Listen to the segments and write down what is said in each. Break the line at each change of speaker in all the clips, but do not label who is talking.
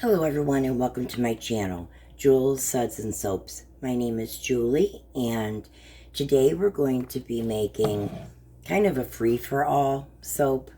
Hello everyone and welcome to my channel, Jules Suds and Soaps. My name is Julie and today we're going to be making kind of a free-for-all soap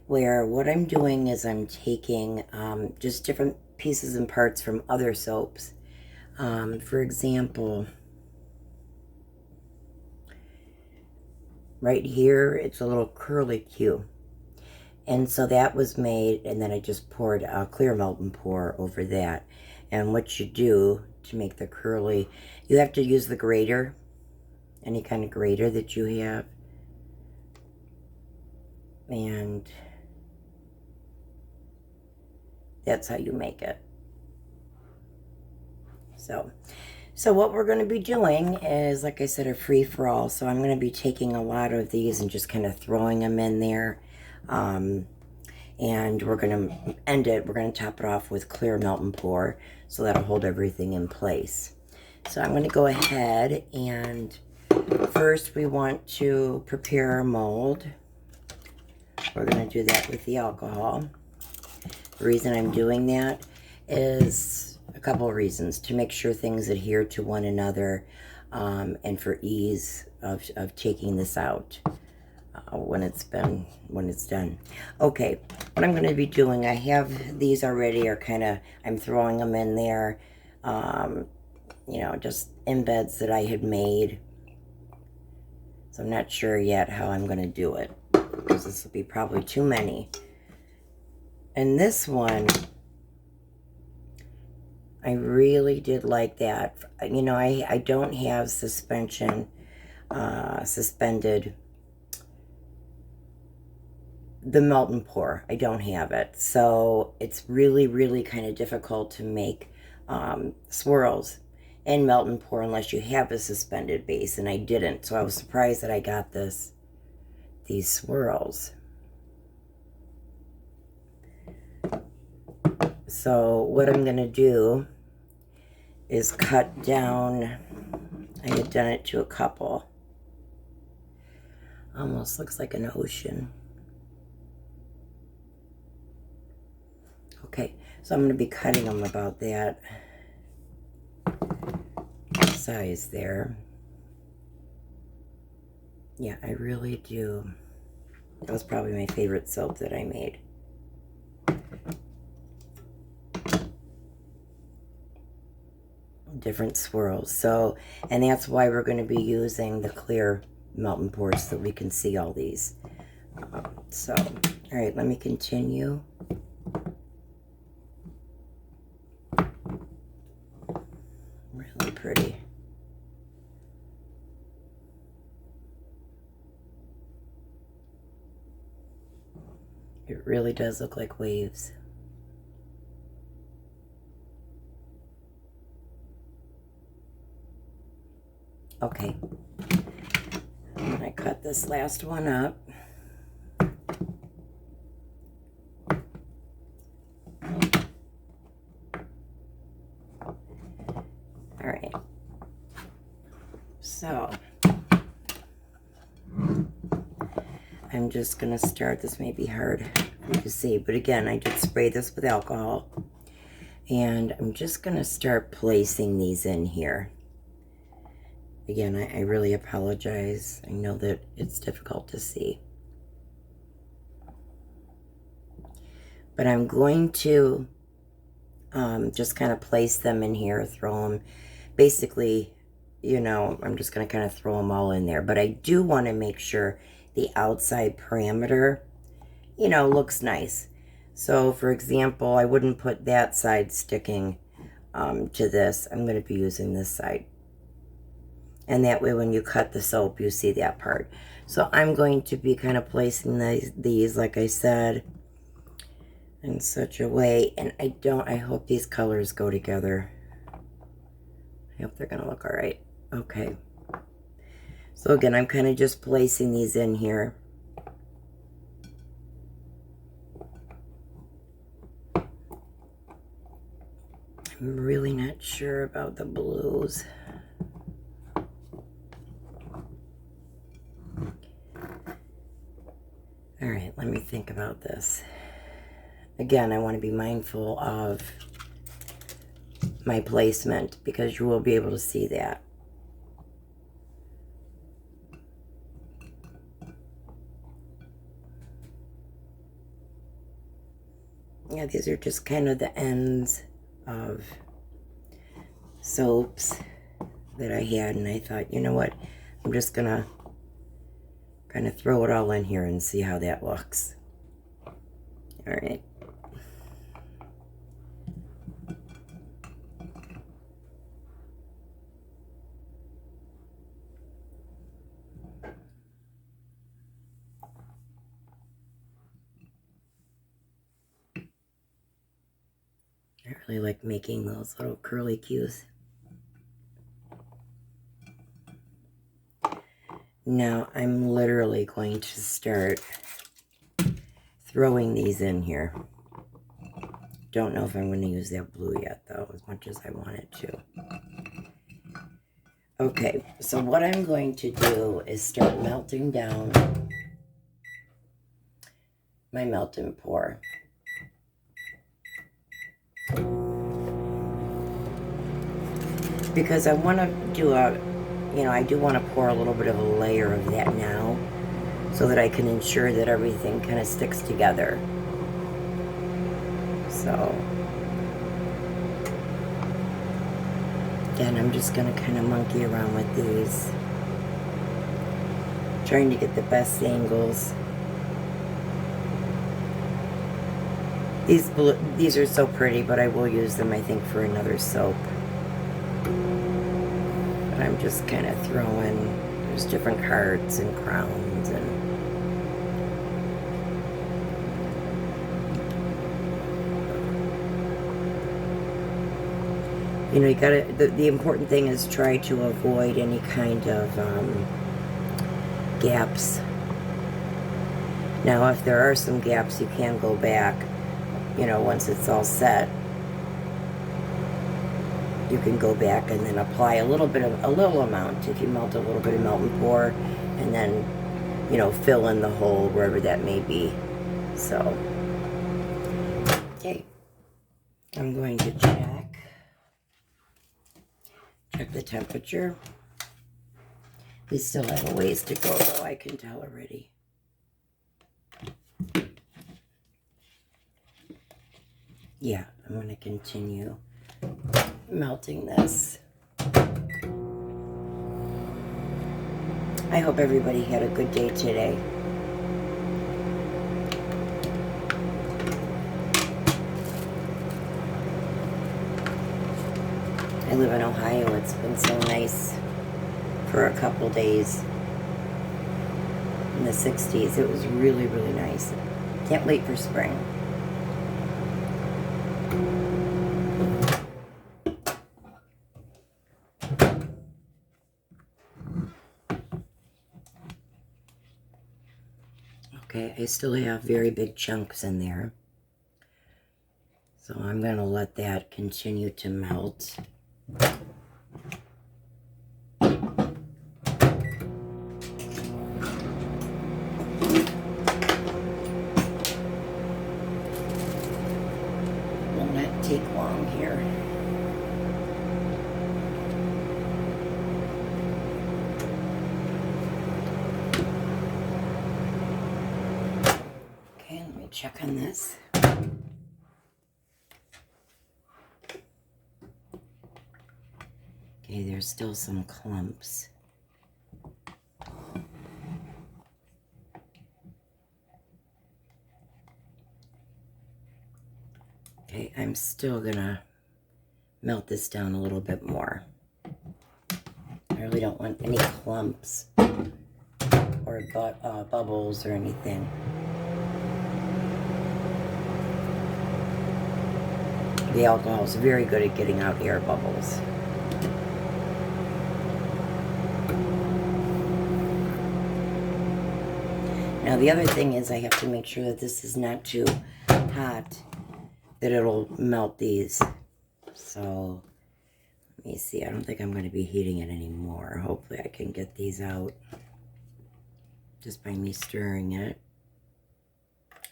where what I'm doing is I'm taking just different pieces and parts from other soaps. For example, right here it's a little curlicue. And so that was made, and then I just poured a clear melt and pour over that. And what you do to make the curly, you have to use the grater, any kind of grater that you have. And that's how you make it. So what we're going to be doing is, like I said, a free-for-all. So I'm going to be taking a lot of these and just kind of throwing them in there. And we're going to end it, we're going to top it off with clear melt and pour, so that'll hold everything in place. So I'm going to go ahead and first we want to prepare our mold. We're going to do that with the alcohol. The reason I'm doing that is a couple of reasons. To make sure things adhere to one another and for ease of taking this out. When it's done. Okay, what I'm going to be doing, I have these already, I'm throwing them in there, you know, just embeds that I had made. So I'm not sure yet how I'm going to do it, because this will be probably too many. And this one, I really did like that. You know, I don't have suspended the melt and pour. I don't have it. So it's really kind of difficult to make swirls and melt and pour unless you have a suspended base, and I didn't. So I was surprised that I got these swirls. So what I'm going to do is cut down. I had done it to a couple. Almost looks like an ocean. Okay, so I'm going to be cutting them about that size there. Yeah, I really do. That was probably my favorite soap that I made. Different swirls. So, and that's why we're going to be using the clear melt and pour so that we can see all these. So, all right, let me continue. Really pretty. It really does look like waves. Okay. I'm going to cut this last one up. All right. So I'm just going to start. This may be hard for you to see, but again, I did spray this with alcohol. And I'm just going to start placing these in here. Again, I really apologize. I know that it's difficult to see. But I'm going to just kind of place them in here, throw them. Basically, you know, I'm just going to kind of throw them all in there. But I do want to make sure the outside perimeter, you know, looks nice. So, for example, I wouldn't put that side sticking to this. I'm going to be using this side. And that way when you cut the soap, you see that part. So I'm going to be kind of placing these, like I said, in such a way. And I hope these colors go together. I hope they're going to look all right. Okay. So again, I'm kind of just placing these in here. I'm really not sure about the blues. All right, let me think about this. Again, I want to be mindful of my placement because you will be able to see that. Yeah, these are just kind of the ends of soaps that I had, and I thought, you know what, I'm just gonna kind of throw it all in here and see how that looks. All right. I really like making those little curly cues. Now I'm literally going to start throwing these in here. Don't know if I'm going to use that blue yet, though, as much as I wanted to. Okay, so what I'm going to do is start melting down my melt and pour. Because I want to do a, I do want to pour a little bit of a layer of that now so that I can ensure that everything kind of sticks together. So, again, I'm just going to kind of monkey around with these, trying to get the best angles. These are so pretty, but I will use them, I think, for another soap. But I'm just kind of throwing, there's different hearts and crowns and you gotta, the important thing is try to avoid any kind of gaps. Now, if there are some gaps, you can go back, once it's all set. You can go back and then apply a little amount, if you melt a little bit of melt and pour, and then, fill in the hole wherever that may be. So, okay, I'm going to check the temperature. We still have a ways to go, though, I can tell already. Yeah, I'm going to continue melting this. I hope everybody had a good day today. I live in Ohio. It's been so nice for a couple days. In the 60s, it was really, really nice. Can't wait for spring. Okay, I still have very big chunks in there. So I'm going to let that continue to melt. Will not take long here. Okay, let me check on this. Okay, there's still some clumps. Okay, I'm still gonna melt this down a little bit more. I really don't want any clumps or bubbles or anything. The alcohol is very good at getting out air bubbles. Now the other thing is I have to make sure that this is not too hot, that it'll melt these. So let me see, I don't think I'm going to be heating it anymore. Hopefully I can get these out just by me stirring it.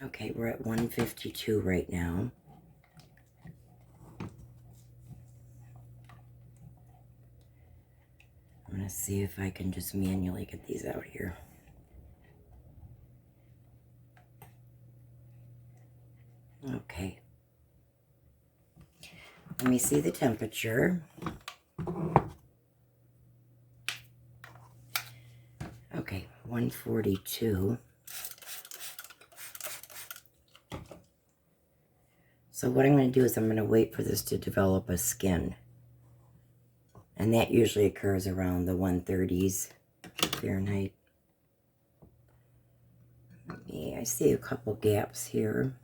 Okay, we're at 152 right now. Let's see if I can just manually get these out here. Okay. Let me see the temperature. Okay, 142. So what I'm going to do is I'm going to wait for this to develop a skin. And that usually occurs around the 130s Fahrenheit. I see a couple gaps here.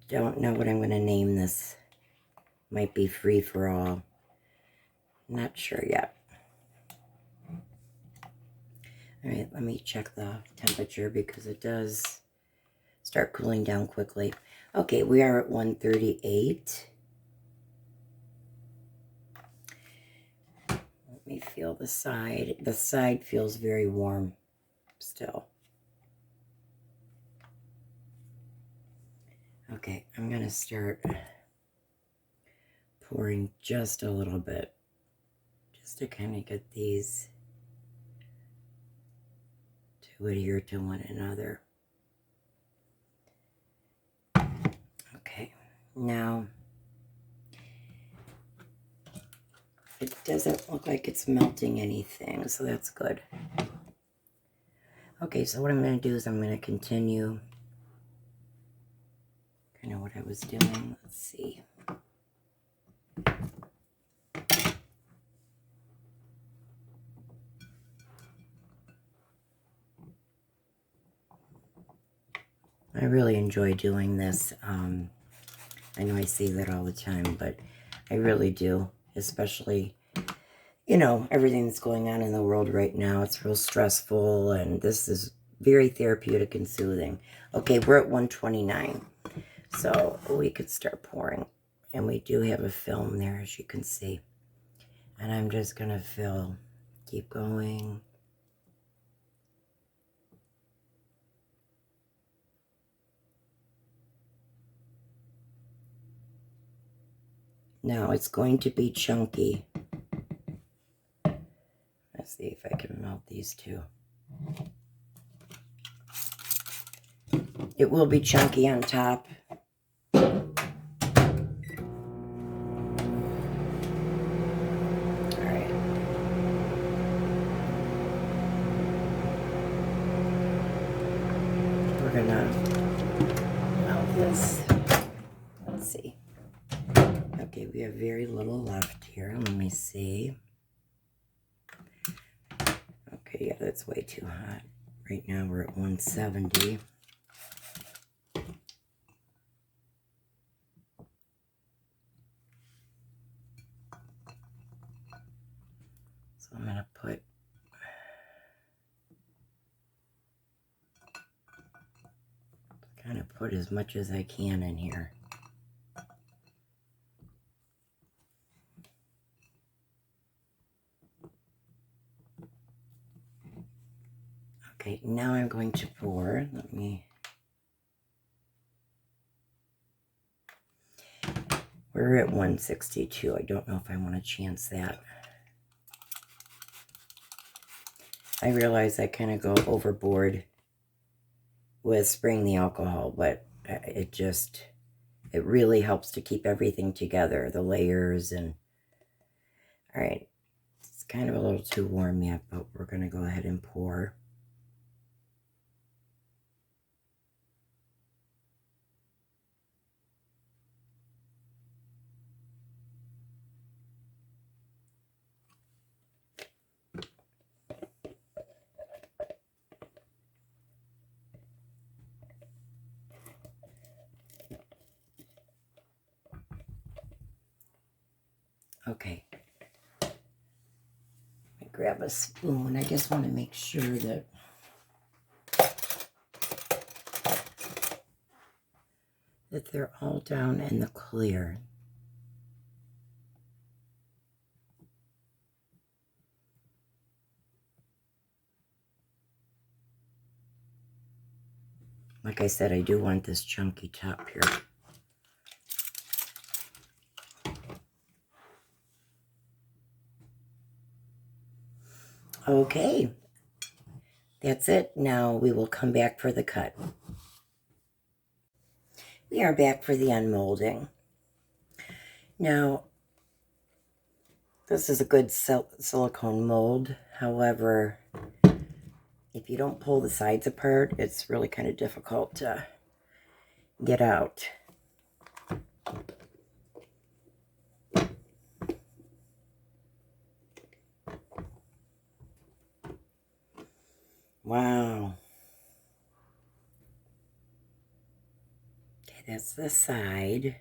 Don't know what I'm going to name this. Might be free for all. Not sure yet. All right, let me check the temperature because it does start cooling down quickly. Okay, we are at 138. Let me feel the side. The side feels very warm still. Okay, I'm going to start pouring just a little bit, just to kind of get these to adhere to one another. Okay, now it doesn't look like it's melting anything, so that's good. Okay, so what I'm going to do is I'm going to continue kind of what I was doing. Let's see. I really enjoy doing this. I know I say that all the time, but I really do, especially, you know, everything that's going on in the world right now. It's real stressful, and this is very therapeutic and soothing. Okay, we're at 129, so we could start pouring. And we do have a film there, as you can see. And I'm just going to fill. Keep going. Now it's going to be chunky. Let's see if I can melt these two. It will be chunky on top. Gonna melt this. Let's see. Okay, we have very little left here. Let me see. Okay, yeah, that's way too hot. Right now we're at 170. So I'm gonna put as much as I can in here. Okay, now I'm going to pour. We're at 162. I don't know if I want to chance that. I realize I kind of go overboard with spraying the alcohol, but it really helps to keep everything together, the layers. And all right, it's kind of a little too warm yet, but we're going to go ahead and pour. Okay, let me grab a spoon. I just want to make sure that they're all down in the clear. Like I said, I do want this chunky top here. Okay, that's it. Now we will come back for the cut. We are back for the unmolding. Now, this is a good silicone mold. However, if you don't pull the sides apart, it's really kind of difficult to get out. Wow. Okay, that's the side.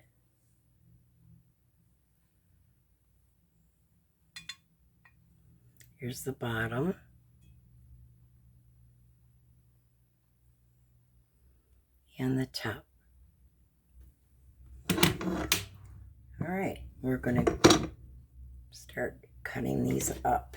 Here's the bottom. And the top. All right, we're going to start cutting these up.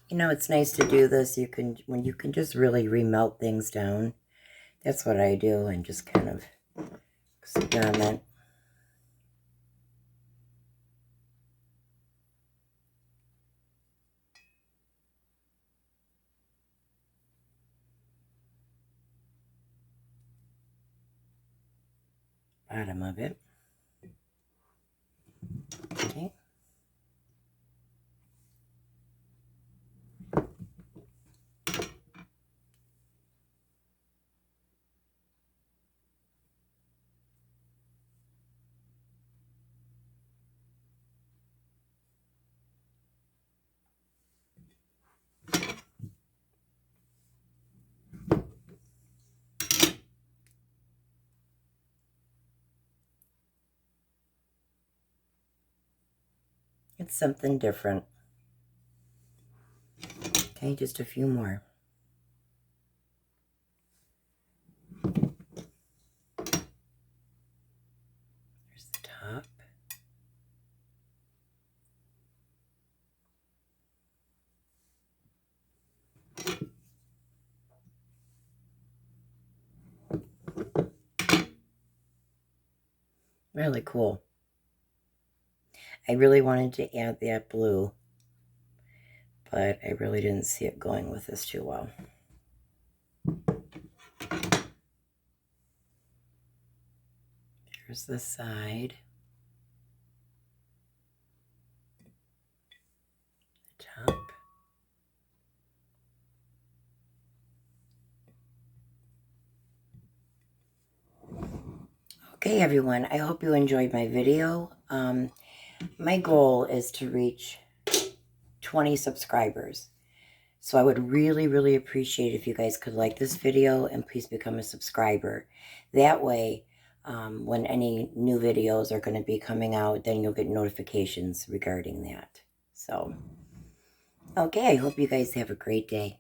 You know, it's nice to do this. When you can just really remelt things down. That's what I do, and just kind of experiment. Bottom of it. Okay. It's something different. Okay, just a few more. There's the top. Really cool. I really wanted to add that blue, but I really didn't see it going with this too well. Here's the side. The top. Okay, everyone, I hope you enjoyed my video. My goal is to reach 20 subscribers. So I would really, really appreciate if you guys could like this video and please become a subscriber. That way, when any new videos are going to be coming out, then you'll get notifications regarding that. So, okay, I hope you guys have a great day.